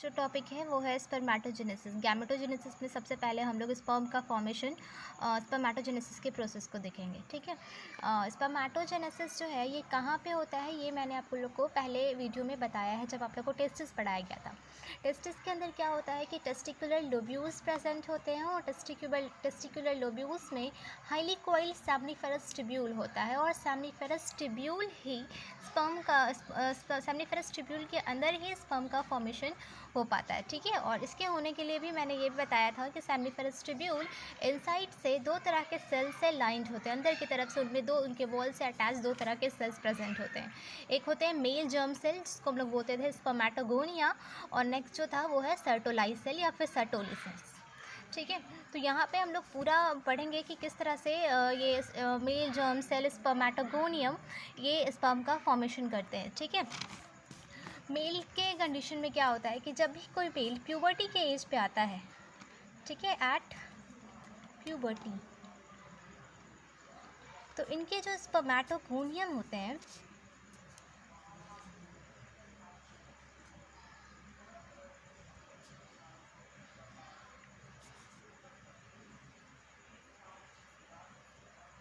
जो टॉपिक है वो है स्पर्मेटोजेनेसिस। गैमेटोजेनेसिस में सबसे पहले हम लोग स्पर्म का फॉर्मेशन स्पर्मेटोजेनेसिस के प्रोसेस को देखेंगे, ठीक है। स्पर्मेटोजेनेसिस जो है ये कहाँ पे होता है, ये मैंने आप लोग को पहले वीडियो में बताया है जब आप लोग को टेस्टिस पढ़ाया गया था। टेस्टिस के अंदर क्या होता है कि टेस्टिकुलर लोब्यूल्स प्रेजेंट होते हैं और टेस्टिकुलर लोब्यूल्स में हाईली कोइल्ड सेमनीफेरस ट्यूब्यूल होता है और सेमनीफेरस ट्यूब्यूल ही सेमनीफेरस ट्यूब्यूल के अंदर ही स्पर्म का फॉर्मेशन हो पाता है, ठीक है। और इसके होने के लिए भी मैंने ये बताया था कि सेमनीफेरस ट्यूब्यूल इनसाइड से दो तरह के सेल से लाइंड होते हैं, अंदर की तरफ से उनमें दो उनके वॉल से अटैच दो तरह के सेल्स प्रेजेंट होते हैं। एक होते हैं मेल जर्म सेल जिसको हम लोग बोलते थे स्पर्मेटोगोनिया, और नेक्स्ट जो था वो है सर्टोलाई सेल या फिर सर्टोली सेल्स, ठीक है। तो यहाँ पे हम लोग पूरा पढ़ेंगे कि किस तरह से ये मेल जर्म सेल स्पर्मेटोगोनियम ये स्पर्म का फॉर्मेशन करते हैं, ठीक है। मेल के कंडीशन में क्या होता है कि जब भी कोई मेल प्यूबर्टी के एज पे आता है, ठीक है, एट प्यूबर्टी, तो इनके जो स्पर्मेटोगोनियम होते हैं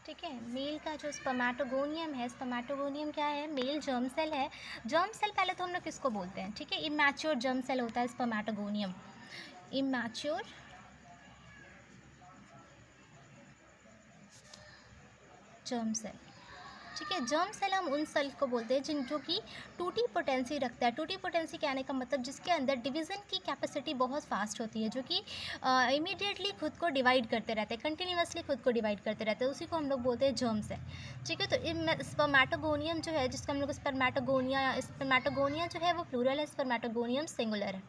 ठीक है, मेल का जो स्पर्मेटोगोनियम है, स्पर्मेटोगोनियम क्या है, मेल जर्म सेल है। जर्म सेल पहले तो हम लोग किसको बोलते हैं, ठीक है, इमैच्योर जर्म सेल होता है स्पर्मेटोगोनियम, इमैच्योर जर्म सेल, ठीक है। जर्म सेल हम उन सेल को बोलते हैं जो कि टूटी पोटेंसी रखता है। टूटी पोटेंसी कहने का मतलब जिसके अंदर डिवीज़न की कैपेसिटी बहुत फास्ट होती है, जो कि इमीडिएटली खुद को डिवाइड करते रहते हैं, कंटिन्यूसली खुद को डिवाइड करते रहते हैं, उसी को हम लोग बोलते हैं जर्म सेल, ठीक है। तो स्पर्मेटोगोनियम जो है, जिसको हम लोग स्पर्मेटोगोनिया जो है वो प्लूरल है, स्पर्मेटोगोनियम सिंगुलर है,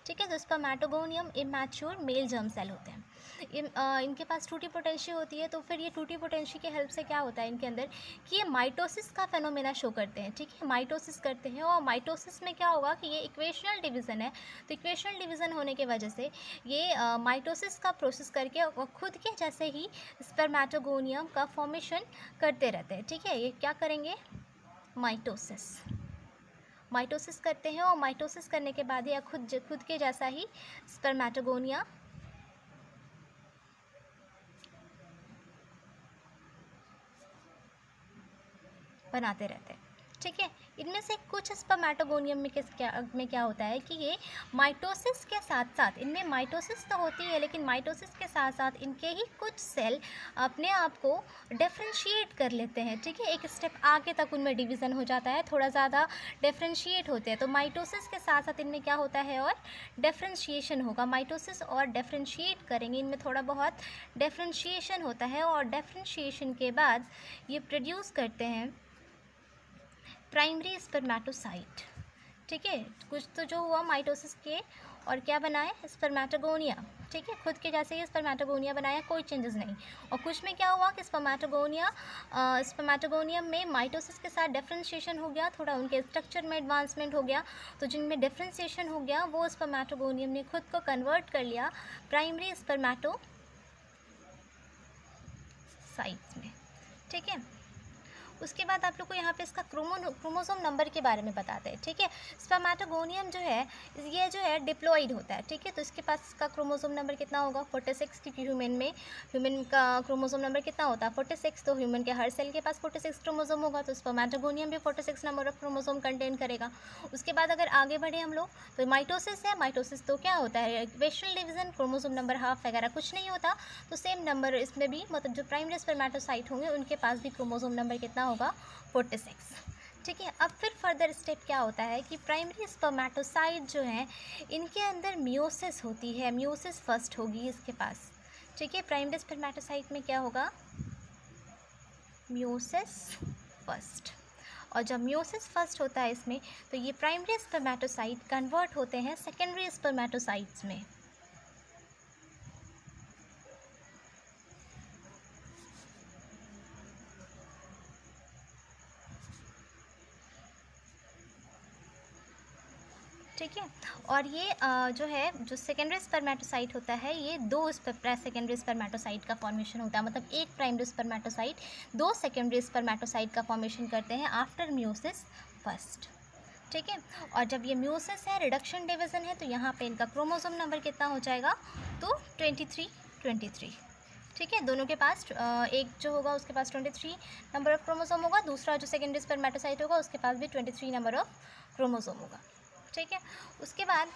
ठीक है। तो spermatogonium immature male germ cell होते हैं। इनके पास टूटी पोटेंसी होती है, तो फिर ये टूटी पोटेंसी के हेल्प से क्या होता है इनके अंदर कि ये माइटोसिस का फेनोमेना शो करते हैं, ठीक है, माइटोसिस करते हैं। और माइटोसिस में क्या होगा कि ये इक्वेशनल डिवीज़न है, तो इक्वेशनल डिवीज़न होने की वजह से ये माइटोसिस का प्रोसेस करके और खुद के जैसे ही स्पर्मेटोगोनियम का फॉर्मेशन करते रहते हैं, ठीक है। ये क्या करेंगे, माइटोसिस करते हैं और माइटोसिस करने के बाद ये खुद के जैसा ही स्पर्मेटोगोनिया बनाते रहते हैं, ठीक है। इनमें से कुछ स्पर्मेटोगोनियम में क्या होता है कि ये माइटोसिस के साथ साथ, इनमें माइटोसिस तो होती है लेकिन माइटोसिस के साथ साथ इनके ही कुछ सेल अपने आप को डिफ्रेंशिएट कर लेते हैं, ठीक है। एक स्टेप आगे तक उनमें डिवीज़न हो जाता है, थोड़ा ज़्यादा डिफ्रेंशिएट होते हैं। तो माइटोसिस के साथ साथ इनमें क्या होता है और डिफ्रेंशिएशन होगा, माइटोसिस और डिफ्रेंशिएट करेंगे, इनमें थोड़ा बहुत डिफ्रेंशिएशन होता है और डिफ्रेंशिएशन के बाद ये प्रोड्यूस करते हैं प्राइमरी स्पर्मेटोसाइट, ठीक है। कुछ तो जो हुआ माइटोसिस के और क्या बनाए, स्पर्मेटोगोनिया, ठीक है, खुद के जैसे ही स्पर्मेटोगोनिया बनाया, कोई चेंजेस नहीं। और कुछ में क्या हुआ कि स्पर्मेटोगोनियम में माइटोसिस के साथ डिफ्रेंशिएशन हो गया, थोड़ा उनके स्ट्रक्चर में एडवांसमेंट हो गया, तो जिनमें डिफ्रेंशिएशन हो गया वो स्पर्मेटोगोनियम ने खुद को कन्वर्ट कर लिया प्राइमरी स्पर्मेटोसाइट्स में, ठीक है। उसके बाद आप लोग को यहाँ पे इसका क्रोमोसोम नंबर के बारे में बताते हैं, ठीक है। स्पर्मेटोगोनियम जो है ये जो है डिप्लॉइड होता है, ठीक है। तो इसके पास इसका क्रोमोसोम नंबर कितना होगा, 46, क्योंकि ह्यूमन का क्रोमोसोम नंबर कितना होता है, 46। तो ह्यूमन के हर सेल के पास 46 क्रोमोसोम होगा, तो स्पर्मेटोगोनियम भी 46 नंबर ऑफ क्रोमोसोम कंटेन करेगा। उसके बाद अगर आगे बढ़े हम लोग, तो माइटोसिस है, माइटोसिस तो क्या होता है, equational division, chromosome number half वगैरह कुछ नहीं होता, तो सेम नंबर इसमें भी, मतलब जो प्राइमरी स्पर्मेटोसाइट होंगे उनके पास भी क्रोमोसोम नंबर कितना होगा, 46, ठीक है। अब फिर फर्दर स्टेप क्या होता है कि प्राइमरी स्पर्मेटोसाइट जो हैं इनके अंदर मियोसिस होती है, मियोसिस फर्स्ट होगी इसके पास, ठीक है। प्राइमरी स्पर्मेटोसाइट में क्या होगा, मियोसिस फर्स्ट। और जब मियोसिस फर्स्ट होता है इसमें, तो ये प्राइमरी स्पर्मेटोसाइट कन्वर्ट होते हैं सेकेंडरी स्पर्मेटोसाइट्स में, ठीक है। और ये जो है, जो सेकेंडरी स्पर्मेटोसाइट होता है, ये दो सेकेंडरी स्पर्मेटोसाइट का फॉर्मेशन होता है, मतलब एक प्राइमरी स्पर्मेटोसाइट दो सेकेंडरी स्पर्मेटोसाइट का फॉर्मेशन करते हैं आफ्टर मियोसिस फर्स्ट, ठीक है। और जब ये म्यूसिस है, रिडक्शन डिवीज़न है, तो यहाँ पे इनका क्रोमोसोम नंबर कितना हो जाएगा, तो 23। ठीक है, दोनों के पास एक जो होगा उसके पास 23 नंबर ऑफ क्रोमोसोम होगा, दूसरा जो सेकेंडरी स्पर्मेटोसाइट होगा उसके पास भी 23 नंबर ऑफ क्रोमोसोम होगा। ठीक है, उसके बाद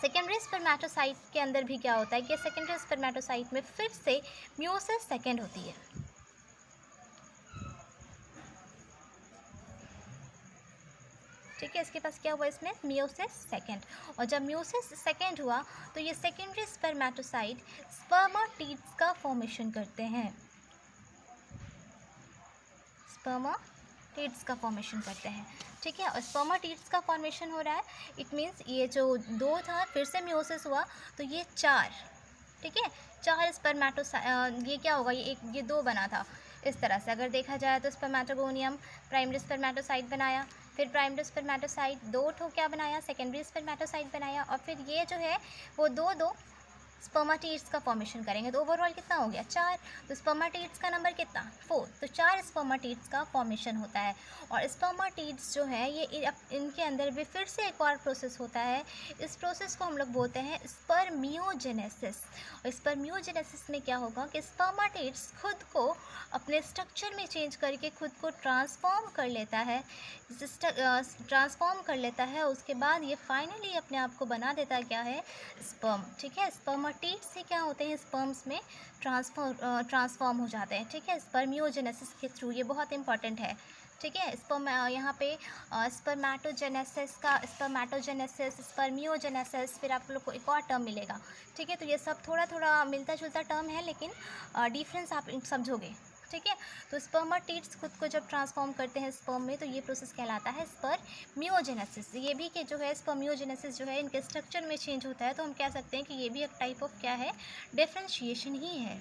सेकेंडरी स्पर्मेटोसाइट के अंदर भी क्या होता है कि सेकेंडरी स्पर्मेटोसाइट में फिर से म्यूसिस सेकेंड होती है। ठीक है, इसके पास क्या हुआ, इसमें म्यूसिस सेकेंड। और जब म्यूसिस सेकेंड हुआ तो ये सेकेंडरी स्पर्मेटोसाइट स्पर्मेटिड्स का फॉर्मेशन करते हैं, स्पर्मेटिड्स का फॉर्मेशन करते हैं। ठीक है, और स्पर्मेटिड्स का फॉर्मेशन हो रहा है, इट मीन्स ये जो 2 था फिर से म्यूसिस हुआ तो ये 4, ठीक है, 4 स्पर्मेटोसाइट, ये क्या होगा, ये 2 बना था। इस तरह से अगर देखा जाए तो स्पर्मेटोगोनियम प्राइमरी स्पर्मेटोसाइट बनाया, फिर प्राइमरी स्पर्मेटोसाइट 2 ठो क्या बनाया, सेकेंडरी स्पर्मेटोसाइट बनाया, और फिर ये जो है वो 2 स्पर्मेटिड्स का फॉर्मेशन करेंगे, तो ओवरऑल कितना हो गया, 4। तो स्पर्मेटिड्स का नंबर कितना, 4, तो 4 स्पर्मेटिड्स का फॉर्मेशन होता है। और स्पर्मेटिड्स जो है ये इनके अंदर भी फिर से एक और प्रोसेस होता है, इस प्रोसेस को हम लोग बोलते हैं स्पर्मियोजेनेसिस। और स्पर्मियोजेनेसिस में क्या होगा कि स्पर्मेटिड्स खुद को अपने स्ट्रक्चर में चेंज करके खुद को ट्रांसफॉर्म कर लेता है, उसके बाद ये फाइनली अपने आप को बना देता है क्या है, स्पर्म। ठीक है, स्पर्मेटिड्स से क्या होते हैं, स्पर्म्स में ट्रांसफॉर्म हो जाते हैं। ठीक है, स्पर्मियोजेनेसिस के थ्रू, ये बहुत इंपॉर्टेंट है। ठीक है, यहाँ पे स्पर्मेटोजेनेसिस, स्पर्मियोजेनेसिस, फिर आप लोग को एक और टर्म मिलेगा। ठीक है, तो ये सब थोड़ा थोड़ा मिलता जुलता टर्म है, लेकिन डिफरेंस आप समझोगे। ठीक है, तो स्पर्मेटिड्स खुद को जब ट्रांसफॉर्म करते हैं स्पर्म में तो ये प्रोसेस कहलाता है स्पर्मियोजेनेसिस। ये भी कि जो है स्पर्मियोजेनेसिस जो है इनके स्ट्रक्चर में चेंज होता है, तो हम कह सकते हैं कि ये भी एक टाइप ऑफ क्या है, डिफरेंशिएशन ही है।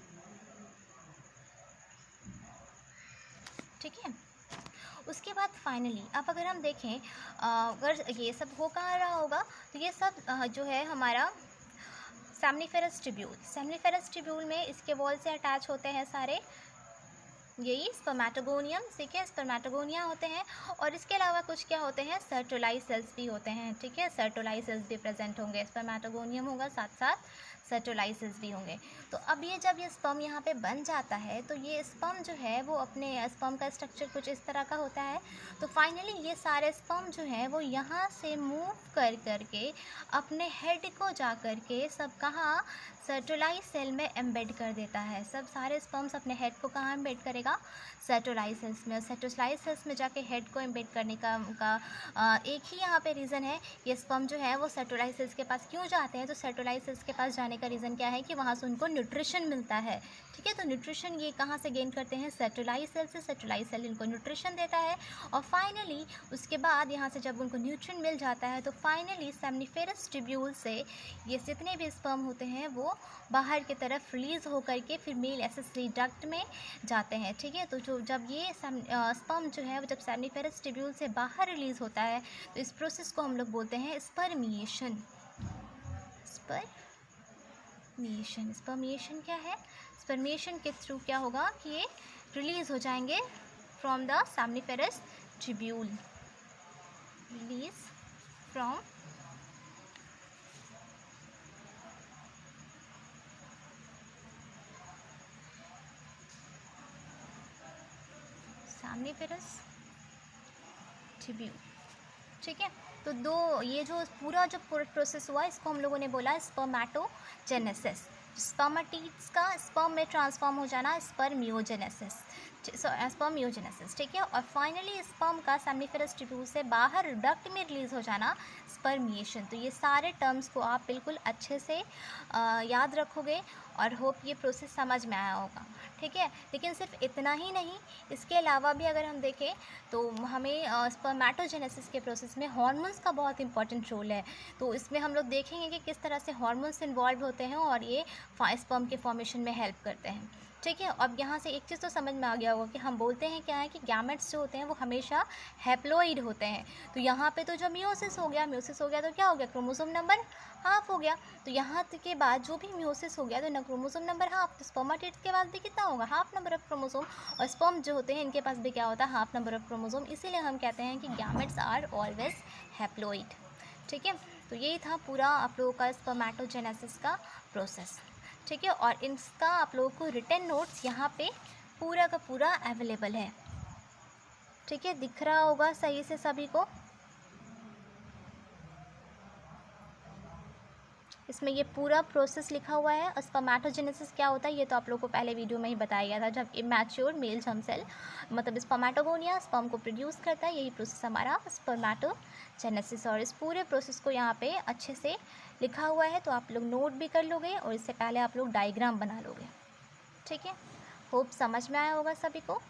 ठीक है, उसके बाद फाइनली अब अगर हम देखें, अगर ये सब हो कहाँ रहा होगा, तो ये सब जो है हमारा सेमनीफेरस ट्यूब्यूल में इसके वॉल से अटैच होते हैं सारे यही स्पर्मेटोगोनियम। ठीक है, स्पर्मेटोगोनिया होते हैं, और इसके अलावा कुछ क्या होते हैं, सर्टोलाई सेल्स भी होते हैं। ठीक है, सर्टोलाई सेल्स भी प्रेजेंट होंगे, स्पर्मेटोगोनियम होगा, साथ साथ सर्टोलाई सेल्स भी होंगे। तो अब ये जब ये स्पर्म यहाँ पे बन जाता है तो ये स्पर्म जो है वो अपने स्पर्म का स्ट्रक्चर कुछ इस तरह का होता है। तो फाइनली ये सारे स्पर्म जो हैं वो यहाँ से मूव कर करके अपने हेड को जा कर के सब कहाँ, सर्टोलाई सेल में एम्बेड कर देता है। सब सारे स्पर्म्स अपने हेड को कहाँ एम्बेड करेगा, सर्टोलाई सेल्स में। और सर्टोलाई सेल्स में जाके हेड को एम्बेड करने का एक ही यहाँ पे रीज़न है, ये स्पर्म जो है वो सर्टोलाई सेल्स के पास क्यों जाते हैं, तो सर्टोलाई सेल्स के पास जाने का रीज़न क्या है कि वहाँ से उनको न्यूट्रिशन मिलता है। ठीक है, तो न्यूट्रिशन ये कहाँ से गेन करते हैं, सर्टोलाई सेल से। सर्टोलाई सेल इनको न्यूट्रिशन देता है, और फाइनली उसके बाद यहाँ से जब उनको न्यूट्रिशन मिल जाता है तो फाइनली सेमनीफेरस ट्यूब्यूल से ये जितने भी स्पर्म होते हैं वो बाहर की तरफ रिलीज़ होकर के फिर मेल एसेसरी डक्ट में जाते हैं। ठीक है, तो जब ये स्पर्म जो है वो जब सेमनीफेरस ट्यूब्यूल से बाहर रिलीज़ होता है तो इस प्रोसेस को हम लोग बोलते हैं स्पर्मिएशन। स्पर्मिएशन क्या है, स्पर्मिएशन के थ्रू क्या होगा कि ये रिलीज़ हो जाएंगे from the seminiferous tubule, release from seminiferous tubule. ठीक है, तो ये जो पूरा प्रोसेस हुआ इसको हम लोगों ने बोला स्पर्मेटोजेनेसिस। स्पर्मेटिड्स का स्पर्म में ट्रांसफॉर्म हो जाना स्पर्मियोजेनेसिस। ठीक है, और फाइनली स्पर्म का सेमनीफेरस ट्यूब्यूल से बाहर डक्ट में रिलीज़ हो जाना स्पर्मिएशन। तो ये सारे टर्म्स को आप बिल्कुल अच्छे से याद रखोगे और होप ये प्रोसेस समझ में आया होगा। ठीक है, लेकिन सिर्फ इतना ही नहीं, इसके अलावा भी अगर हम देखें तो हमें स्पर्मेटोजेनेसिस के प्रोसेस में हार्मोन्स का बहुत इंपॉर्टेंट रोल है। तो इसमें हम लोग देखेंगे कि किस तरह से हार्मोन्स इन्वॉल्व होते हैं और ये स्पर्म के फॉर्मेशन में हेल्प करते हैं। ठीक है। अब यहाँ से एक चीज़ तो समझ में आ गया होगा कि हम बोलते हैं क्या है कि गैमेट्स जो होते हैं वो हमेशा हैप्लॉइड होते हैं। तो यहाँ पे तो जब मियोसिस हो गया, मियोसिस हो गया तो क्या हो गया, क्रोमोसोम नंबर हाफ हो गया। तो यहाँ तक के बाद जो भी मियोसिस हो गया तो ना क्रोमोसोम नंबर हाफ, तो स्पर्मेटिड्स के पास भी कितना होगा, हाफ नंबर ऑफ क्रोमोसोम। और स्पर्म जो होते हैं इनके पास भी क्या होता है, हाफ नंबर ऑफ क्रोमोसोम। इसीलिए हम कहते हैं कि गैमेट्स आर ऑलवेज हैप्लॉइड। ठीक है। तो यही था पूरा आप लोगों का स्पर्मेटोजेनेसिस का प्रोसेस। ठीक है। और इसका आप लोगों को रिटन नोट्स यहाँ पे पूरा का पूरा अवेलेबल है। ठीक है, दिख रहा होगा सही से सभी को। इसमें ये पूरा प्रोसेस लिखा हुआ है। और स्पर्मेटोजेनेसिस क्या होता है ये तो आप लोगों को पहले वीडियो में ही बताया गया था। जब इमैच्योर मेल जर्म सेल मतलब स्पर्मेटोगोनिया स्पर्म को प्रोड्यूस करता है, यही प्रोसेस हमारा स्पर्मेटोजेनेसिस। और इस पूरे प्रोसेस को यहाँ पे अच्छे से लिखा हुआ है, तो आप लोग नोट भी कर लोगे और इससे पहले आप लोग डायग्राम बना लोगे। ठीक है, होप समझ में आया होगा सभी को।